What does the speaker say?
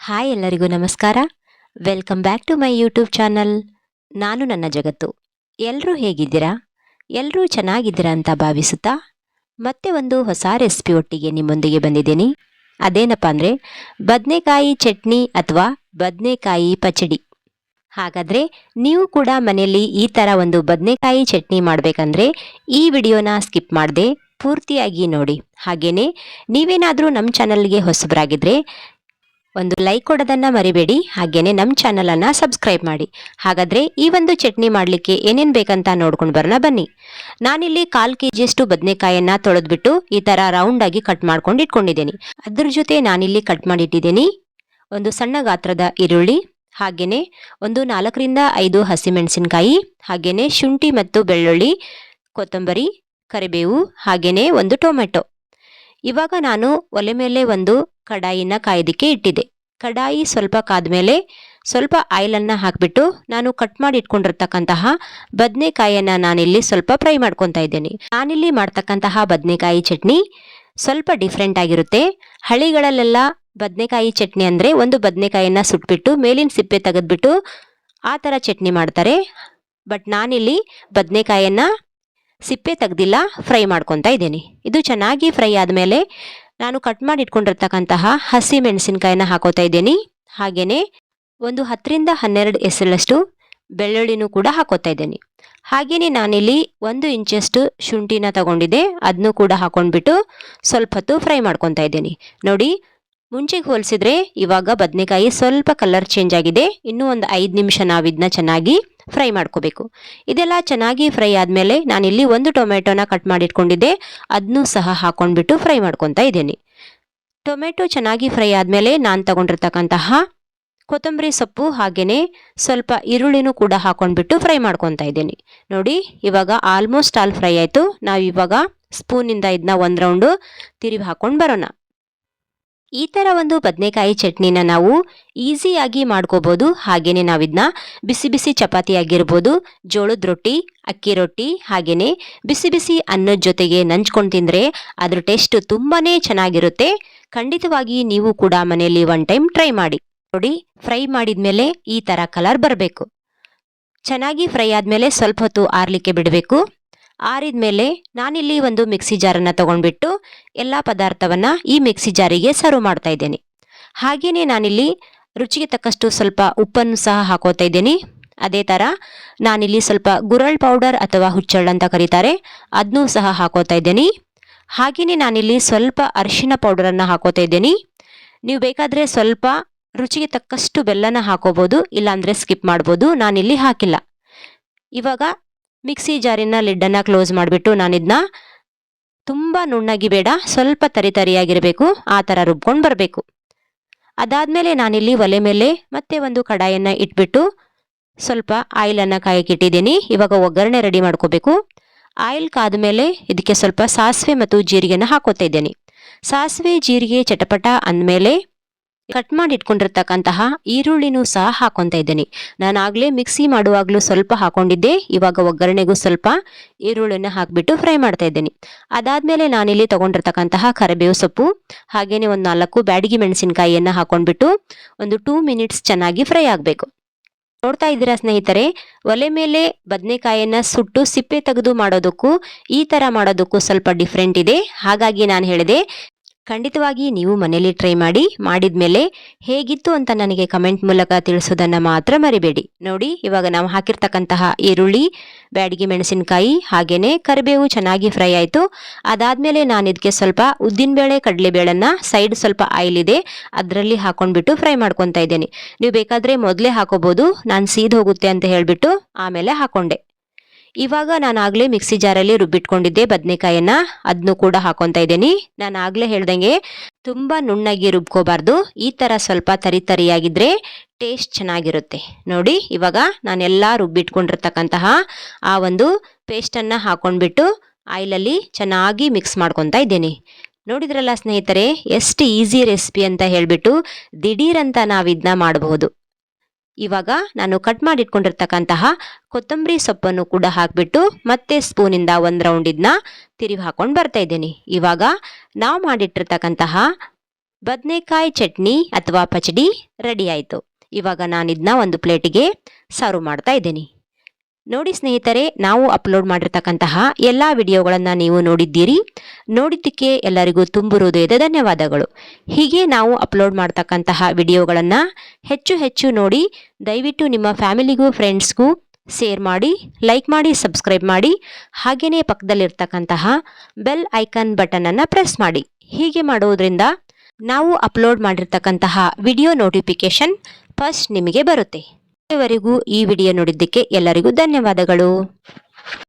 Hi ಎಲ್ಲರಿಗೂ ನಮಸ್ಕಾರ. Welcome back to my YouTube channel. ನಾನು ನನ್ನ ಜಗತ್ತು. ಎಲ್ಲರೂ ಹೇಗಿದ್ದೀರಾ? ಎಲ್ಲರೂ ಚೆನ್ನಾಗಿದ್ದೀರಾ ಅಂತ ಭಾವಿಸುತ್ತಾ ಮತ್ತೆ ಒಂದು ಹೊಸ ರೆಸಿಪಿ ಒಟ್ಟಿಗೆ ನಿಮ್ಮೊಂದಿಗೆ ಬಂದಿದ್ದೀನಿ. ಅದೇನಪ್ಪ ಅಂದರೆ ಬದನೆಕಾಯಿ ಚಟ್ನಿ ಅಥವಾ ಬದನೆಕಾಯಿ ಪಚಡಿ. ಹಾಗಾದರೆ ನೀವು ಕೂಡ ಮನೆಯಲ್ಲಿ ಈ ಥರ ಒಂದು ಬದನೆಕಾಯಿ ಚಟ್ನಿ ಮಾಡಬೇಕಂದ್ರೆ ಈ ವಿಡಿಯೋನ ಸ್ಕಿಪ್ ಮಾಡದೆ ಪೂರ್ತಿಯಾಗಿ ನೋಡಿ. ಹಾಗೆಯೇ ನೀವೇನಾದರೂ ನಮ್ಮ ಚಾನಲ್ಗೆ ಹೊಸಬರಾಗಿದ್ದರೆ ಒಂದು ಲೈಕ್ ಕೊಡೋದನ್ನು ಮರಿಬೇಡಿ. ಹಾಗೆಯೇ ನಮ್ಮ ಚಾನಲನ್ನು ಸಬ್ಸ್ಕ್ರೈಬ್ ಮಾಡಿ. ಹಾಗಾದರೆ ಈ ಒಂದು ಚಟ್ನಿ ಮಾಡಲಿಕ್ಕೆ ಏನೇನು ಬೇಕಂತ ನೋಡ್ಕೊಂಡು ಬರೋಣ ಬನ್ನಿ. ನಾನಿಲ್ಲಿ 1/4 kg ಬದನೆಕಾಯನ್ನು ತೊಳೆದ್ಬಿಟ್ಟು ಈ ಥರ ರೌಂಡಾಗಿ ಕಟ್ ಮಾಡ್ಕೊಂಡು ಇಟ್ಕೊಂಡಿದ್ದೀನಿ. ಅದ್ರ ಜೊತೆ ನಾನಿಲ್ಲಿ ಕಟ್ ಮಾಡಿಟ್ಟಿದ್ದೀನಿ ಒಂದು ಸಣ್ಣ ಗಾತ್ರದ ಈರುಳ್ಳಿ, ಹಾಗೆಯೇ ಒಂದು 4ರಿಂದ 5 ಹಸಿಮೆಣಸಿನಕಾಯಿ, ಹಾಗೆಯೇ ಶುಂಠಿ ಮತ್ತು ಬೆಳ್ಳುಳ್ಳಿ, ಕೊತ್ತಂಬರಿ, ಕರಿಬೇವು, ಹಾಗೆಯೇ ಒಂದು ಟೊಮೆಟೊ. ಇವಾಗ ನಾನು ಒಲೆ ಮೇಲೆ ಒಂದು ಕಡಾಯಿನ ಕಾಯೋದಕ್ಕೆ ಇಟ್ಟಿದ್ದೆ. ಕಡಾಯಿ ಸ್ವಲ್ಪ ಕಾದ್ಮೇಲೆ ಸ್ವಲ್ಪ ಆಯಿಲನ್ನು ಹಾಕಿಬಿಟ್ಟು ನಾನು ಕಟ್ ಮಾಡಿ ಇಟ್ಕೊಂಡಿರ್ತಕ್ಕಂತಹ ಬದನೆಕಾಯಿಯನ್ನು ನಾನಿಲ್ಲಿ ಸ್ವಲ್ಪ ಫ್ರೈ ಮಾಡ್ಕೊತಾ ಇದ್ದೇನೆ. ನಾನಿಲ್ಲಿ ಮಾಡ್ತಕ್ಕಂತಹ ಬದನೆಕಾಯಿ ಚಟ್ನಿ ಸ್ವಲ್ಪ ಡಿಫ್ರೆಂಟ್ ಆಗಿರುತ್ತೆ. ಹಳ್ಳಿಗಳಲ್ಲೆಲ್ಲ ಬದನೆಕಾಯಿ ಚಟ್ನಿ ಅಂದರೆ ಒಂದು ಬದನೆಕಾಯಿಯನ್ನು ಸುಟ್ಬಿಟ್ಟು ಮೇಲಿನ ಸಿಪ್ಪೆ ತೆಗೆದ್ಬಿಟ್ಟು ಆ ಥರ ಚಟ್ನಿ ಮಾಡ್ತಾರೆ. ಬಟ್ ನಾನಿಲ್ಲಿ ಬದನೆಕಾಯನ್ನು ಸಿಪ್ಪೆ ತೆಗ್ದಿಲ್ಲ, ಫ್ರೈ ಮಾಡ್ಕೊತಾ ಇದ್ದೀನಿ. ಇದು ಚೆನ್ನಾಗಿ ಫ್ರೈ ಆದಮೇಲೆ ನಾನು ಕಟ್ ಮಾಡಿ ಇಟ್ಕೊಂಡಿರ್ತಕ್ಕಂತಹ ಹಸಿ ಮೆಣಸಿನಕಾಯಿನ ಹಾಕೋತಾ ಇದ್ದೀನಿ. ಹಾಗೆಯೇ ಒಂದು 10ರಿಂದ 12 ಎಸಳಷ್ಟು ಬೆಳ್ಳುಳ್ಳಿನೂ ಕೂಡ ಹಾಕೋತಾ ಇದ್ದೀನಿ. ಹಾಗೆಯೇ ನಾನಿಲ್ಲಿ 1 ಇಂಚಷ್ಟು ಶುಂಠಿನ ತಗೊಂಡಿದ್ದೆ, ಅದನ್ನು ಕೂಡ ಹಾಕೊಂಡ್ಬಿಟ್ಟು ಸ್ವಲ್ಪ ಹೊತ್ತು ಫ್ರೈ ಮಾಡ್ಕೊತಾ ಇದ್ದೀನಿ. ನೋಡಿ, ಮುಂಚೆಗೆ ಹೋಲಿಸಿದ್ರೆ ಇವಾಗ ಬದನೆಕಾಯಿ ಸ್ವಲ್ಪ ಕಲರ್ ಚೇಂಜ್ ಆಗಿದೆ. ಇನ್ನೂ ಒಂದು 5 ನಿಮಿಷ ನಾವು ಇದನ್ನ ಚೆನ್ನಾಗಿ ಫ್ರೈ ಮಾಡ್ಕೋಬೇಕು. ಇದೆಲ್ಲ ಚೆನ್ನಾಗಿ ಫ್ರೈ ಆದಮೇಲೆ ನಾನಿಲ್ಲಿ ಒಂದು ಟೊಮೆಟೊನ ಕಟ್ ಮಾಡಿಟ್ಕೊಂಡಿದ್ದೆ, ಅದನ್ನೂ ಸಹ ಹಾಕೊಂಡ್ಬಿಟ್ಟು ಫ್ರೈ ಮಾಡ್ಕೊತಾ ಇದ್ದೀನಿ. ಟೊಮೆಟೊ ಚೆನ್ನಾಗಿ ಫ್ರೈ ಆದಮೇಲೆ ನಾನು ತಗೊಂಡಿರ್ತಕ್ಕಂತಹ ಕೊತ್ತಂಬರಿ ಸೊಪ್ಪು ಹಾಗೆಯೇ ಸ್ವಲ್ಪ ಈರುಳ್ಳಿನೂ ಕೂಡ ಹಾಕೊಂಡ್ಬಿಟ್ಟು ಫ್ರೈ ಮಾಡ್ಕೊತಾ ಇದ್ದೀನಿ. ನೋಡಿ, ಇವಾಗ ಆಲ್ಮೋಸ್ಟ್ ಆಲ್ ಫ್ರೈ ಆಯಿತು. ನಾವು ಇವಾಗ ಸ್ಪೂನಿಂದ ಇದನ್ನ ಒಂದು ರೌಂಡು ತಿರುವಿ ಹಾಕೊಂಡು ಬರೋಣ. ಈ ಥರ ಒಂದು ಬದನೆಕಾಯಿ ಚಟ್ನಿನ ನಾವು ಈಸಿಯಾಗಿ ಮಾಡ್ಕೋಬೋದು. ಹಾಗೆಯೇ ನಾವಿದನ್ನ ಬಿಸಿ ಬಿಸಿ ಚಪಾತಿ ಆಗಿರ್ಬೋದು, ಜೋಳದ ರೊಟ್ಟಿ, ಅಕ್ಕಿ ರೊಟ್ಟಿ, ಹಾಗೆಯೇ ಬಿಸಿ ಬಿಸಿ ಅನ್ನದ ಜೊತೆಗೆ ನಂಚ್ಕೊಂಡು ತಿಂದರೆ ಅದ್ರ ಟೇಸ್ಟ್ ತುಂಬಾ ಚೆನ್ನಾಗಿರುತ್ತೆ. ಖಂಡಿತವಾಗಿ ನೀವು ಕೂಡ ಮನೆಯಲ್ಲಿ ಒನ್ ಟೈಮ್ ಟ್ರೈ ಮಾಡಿ ನೋಡಿ. ಫ್ರೈ ಮಾಡಿದ ಮೇಲೆ ಈ ಥರ ಕಲರ್ ಬರಬೇಕು. ಚೆನ್ನಾಗಿ ಫ್ರೈ ಆದಮೇಲೆ ಸ್ವಲ್ಪ ಹೊತ್ತು ಆರಲಿಕ್ಕೆ ಬಿಡಬೇಕು. ಆರಿದ ಮೇಲೆ ನಾನಿಲ್ಲಿ ಒಂದು ಮಿಕ್ಸಿ ಜಾರನ್ನು ತಗೊಂಡ್ಬಿಟ್ಟು ಎಲ್ಲ ಪದಾರ್ಥವನ್ನು ಈ ಮಿಕ್ಸಿ ಜಾರಿಗೆ ಸರ್ವ್ ಮಾಡ್ತಾ ಇದ್ದೇನೆ. ಹಾಗೆಯೇ ನಾನಿಲ್ಲಿ ರುಚಿಗೆ ತಕ್ಕಷ್ಟು ಸ್ವಲ್ಪ ಉಪ್ಪನ್ನು ಸಹ ಹಾಕೋತಾ ಇದ್ದೀನಿ. ಅದೇ ಥರ ನಾನಿಲ್ಲಿ ಸ್ವಲ್ಪ ಗುರಳ್ ಪೌಡರ್ ಅಥವಾ ಹುಚ್ಚಳ್ಳು ಅಂತ ಕರೀತಾರೆ, ಅದನ್ನೂ ಸಹ ಹಾಕೋತಾ ಇದ್ದೀನಿ. ಹಾಗೆಯೇ ನಾನಿಲ್ಲಿ ಸ್ವಲ್ಪ ಅರಿಶಿಣ ಪೌಡರನ್ನು ಹಾಕೋತಾ ಇದ್ದೀನಿ. ನೀವು ಬೇಕಾದರೆ ಸ್ವಲ್ಪ ರುಚಿಗೆ ತಕ್ಕಷ್ಟು ಬೆಲ್ಲನ ಹಾಕೋಬೋದು, ಇಲ್ಲಾಂದರೆ ಸ್ಕಿಪ್ ಮಾಡ್ಬೋದು. ನಾನಿಲ್ಲಿ ಹಾಕಿಲ್ಲ. ಇವಾಗ ಮಿಕ್ಸಿ ಜಾರಿನ ಲಿಡ್ಡನ್ನು ಕ್ಲೋಸ್ ಮಾಡಿಬಿಟ್ಟು ನಾನಿದನ್ನ ತುಂಬ ನುಣ್ಣಗೆ ಬೇಡ, ಸ್ವಲ್ಪ ತರಿಯಾಗಿರಬೇಕು, ಆ ಥರ ರುಬ್ಕೊಂಡು ಬರಬೇಕು. ಅದಾದಮೇಲೆ ನಾನಿಲ್ಲಿ ಒಲೆ ಮೇಲೆ ಮತ್ತೆ ಒಂದು ಕಡಾಯನ್ನು ಇಟ್ಬಿಟ್ಟು ಸ್ವಲ್ಪ ಆಯಿಲನ್ನು ಕಾಯಕ್ಕೆ ಇಟ್ಟಿದ್ದೀನಿ. ಇವಾಗ ಒಗ್ಗರಣೆ ರೆಡಿ ಮಾಡ್ಕೋಬೇಕು. ಆಯಿಲ್ ಕಾದ್ಮೇಲೆ ಇದಕ್ಕೆ ಸ್ವಲ್ಪ ಸಾಸಿವೆ ಮತ್ತು ಜೀರಿಗೆನ ಹಾಕೋತಾ ಇದ್ದೀನಿ. ಸಾಸಿವೆ ಜೀರಿಗೆ ಚಟಪಟ ಅಂದಮೇಲೆ ಕಟ್ ಮಾಡಿ ಇಟ್ಕೊಂಡಿರ್ತಕ್ಕಂತಹ ಈರುಳ್ಳಿನೂ ಸಹ ಹಾಕೊತಾ ಇದ್ದೀನಿ. ನಾನು ಆಗಲೇ ಮಿಕ್ಸಿ ಮಾಡುವಾಗಲೂ ಸ್ವಲ್ಪ ಹಾಕೊಂಡಿದ್ದೆ. ಇವಾಗ ಒಗ್ಗರಣೆಗೂ ಸ್ವಲ್ಪ ಈರುಳ್ಳಿನ ಹಾಕಿಬಿಟ್ಟು ಫ್ರೈ ಮಾಡ್ತಾ ಇದ್ದೀನಿ. ಅದಾದಮೇಲೆ ನಾನಿಲ್ಲಿ ತಗೊಂಡಿರ್ತಕ್ಕಂತಹ ಕರಿಬೇವು ಸೊಪ್ಪು ಹಾಗೆಯೇ ಒಂದು 4 ಬ್ಯಾಡಗಿ ಮೆಣಸಿನಕಾಯಿಯನ್ನು ಹಾಕೊಂಡ್ಬಿಟ್ಟು ಒಂದು 2 ಮಿನಿಟ್ಸ್ ಚೆನ್ನಾಗಿ ಫ್ರೈ ಆಗಬೇಕು. ನೋಡ್ತಾ ಇದ್ದೀರಾ ಸ್ನೇಹಿತರೆ, ಒಲೆ ಮೇಲೆ ಬದನೆಕಾಯಿಯನ್ನು ಸುಟ್ಟು ಸಿಪ್ಪೆ ತೆಗೆದು ಮಾಡೋದಕ್ಕೂ ಈ ಥರ ಮಾಡೋದಕ್ಕೂ ಸ್ವಲ್ಪ ಡಿಫ್ರೆಂಟ್ ಇದೆ. ಹಾಗಾಗಿ ನಾನು ಹೇಳಿದೆ, ಖಂಡಿತವಾಗಿ ನೀವು ಮನೇಲಿ ಟ್ರೈ ಮಾಡಿ. ಮಾಡಿದ್ಮೇಲೆ ಹೇಗಿತ್ತು ಅಂತ ನನಗೆ ಕಮೆಂಟ್ ಮೂಲಕ ತಿಳಿಸೋದನ್ನು ಮಾತ್ರ ಮರಿಬೇಡಿ. ನೋಡಿ, ಇವಾಗ ನಾವು ಹಾಕಿರ್ತಕ್ಕಂತಹ ಈರುಳ್ಳಿ, ಬ್ಯಾಡಗಿ ಮೆಣಸಿನಕಾಯಿ ಹಾಗೆಯೇ ಕರಿಬೇವು ಚೆನ್ನಾಗಿ ಫ್ರೈ ಆಯಿತು. ಅದಾದಮೇಲೆ ನಾನು ಇದಕ್ಕೆ ಸ್ವಲ್ಪ ಉದ್ದಿನಬೇಳೆ ಕಡಲೆಬೇಳೆನ ಸೈಡ್ ಸ್ವಲ್ಪ ಆಯಿಲ್ ಇದೆ ಅದರಲ್ಲಿ ಹಾಕೊಂಡ್ಬಿಟ್ಟು ಫ್ರೈ ಮಾಡ್ಕೊತಾ ಇದ್ದೀನಿ. ನೀವು ಬೇಕಾದರೆ ಮೊದಲೇ ಹಾಕೋಬೋದು, ನಾನು ಸೀದ್ ಹೋಗುತ್ತೆ ಅಂತ ಹೇಳಿಬಿಟ್ಟು ಆಮೇಲೆ ಹಾಕೊಂಡೆ. ಇವಾಗ ನಾನು ಆಗಲೇ ಮಿಕ್ಸಿ ಜಾರಲ್ಲಿ ರುಬ್ಬಿಟ್ಕೊಂಡಿದ್ದೆ ಬದನೆಕಾಯಿಯನ್ನು, ಅದನ್ನು ಕೂಡ ಹಾಕೊತಾ ಇದ್ದೀನಿ. ನಾನು ಆಗಲೇ ಹೇಳ್ದಂಗೆ ತುಂಬ ನುಣ್ಣಗೆ ರುಬ್ಕೋಬಾರ್ದು, ಈ ಥರ ಸ್ವಲ್ಪ ತರಿಯಾಗಿದ್ದರೆ ಟೇಸ್ಟ್ ಚೆನ್ನಾಗಿರುತ್ತೆ. ನೋಡಿ, ಇವಾಗ ನಾನೆಲ್ಲ ರುಬ್ಬಿಟ್ಕೊಂಡಿರ್ತಕ್ಕಂತಹ ಆ ಒಂದು ಪೇಸ್ಟನ್ನು ಹಾಕೊಂಡ್ಬಿಟ್ಟು ಆಯಿಲಲ್ಲಿ ಚೆನ್ನಾಗಿ ಮಿಕ್ಸ್ ಮಾಡ್ಕೊತಾ ಇದ್ದೀನಿ. ನೋಡಿದ್ರಲ್ಲ ಸ್ನೇಹಿತರೆ, ಎಷ್ಟು ಈಸಿ ರೆಸಿಪಿ ಅಂತ ಹೇಳಿಬಿಟ್ಟು ದಿಢೀರಂತ ನಾವಿದನ್ನ ಮಾಡಬಹುದು. ಇವಾಗ ನಾನು ಕಟ್ ಮಾಡಿ ಇಟ್ಕೊಂಡಿರ್ತಕ್ಕಂತಹ ಕೊತ್ತಂಬರಿ ಸೊಪ್ಪನ್ನು ಕೂಡ ಹಾಕಿಬಿಟ್ಟು ಮತ್ತೆ ಸ್ಪೂನಿಂದ ಒಂದು ರೌಂಡ್ ಇದನ್ನ ತಿರುವಿ ಹಾಕೊಂಡು ಬರ್ತಾ ಇದ್ದೀನಿ. ಇವಾಗ ನಾವು ಮಾಡಿಟ್ಟಿರ್ತಕ್ಕಂತಹ ಬದನೆಕಾಯಿ ಚಟ್ನಿ ಅಥವಾ ಪಚಡಿ ರೆಡಿ ಆಯಿತು. ಇವಾಗ ನಾನಿದನ್ನ ಒಂದು ಪ್ಲೇಟಿಗೆ ಸರ್ವ್ ಮಾಡ್ತಾ ಇದ್ದೀನಿ. ನೋಡಿ ಸ್ನೇಹಿತರೆ, ನಾವು ಅಪ್ಲೋಡ್ ಮಾಡಿರ್ತಕ್ಕಂತಹ ಎಲ್ಲ ವಿಡಿಯೋಗಳನ್ನು ನೀವು ನೋಡಿದ್ದೀರಿ. ನೋಡಿದ್ದಕ್ಕೆ ಎಲ್ಲರಿಗೂ ತುಂಬು ಹೃದಯದ ಧನ್ಯವಾದಗಳು. ಹೀಗೆ ನಾವು ಅಪ್ಲೋಡ್ ಮಾಡ್ತಕ್ಕಂತಹ ವಿಡಿಯೋಗಳನ್ನು ಹೆಚ್ಚು ಹೆಚ್ಚು ನೋಡಿ ದಯವಿಟ್ಟು ನಿಮ್ಮ ಫ್ಯಾಮಿಲಿಗೂ ಫ್ರೆಂಡ್ಸ್ಗೂ ಶೇರ್ ಮಾಡಿ, ಲೈಕ್ ಮಾಡಿ, ಸಬ್ಸ್ಕ್ರೈಬ್ ಮಾಡಿ. ಹಾಗೆಯೇ ಪಕ್ಕದಲ್ಲಿರ್ತಕ್ಕಂತಹ ಬೆಲ್ ಐಕಾನ್ ಬಟನನ್ನು ಪ್ರೆಸ್ ಮಾಡಿ. ಹೀಗೆ ಮಾಡೋದ್ರಿಂದ ನಾವು ಅಪ್ಲೋಡ್ ಮಾಡಿರ್ತಕ್ಕಂತಹ ವಿಡಿಯೋ ನೋಟಿಫಿಕೇಶನ್ ಫಸ್ಟ್ ನಿಮಗೆ ಬರುತ್ತೆ. ಇದುವರೆಗೂ ಈ ವಿಡಿಯೋ ನೋಡಿದ್ದಕ್ಕೆ ಎಲ್ಲರಿಗೂ ಧನ್ಯವಾದಗಳು.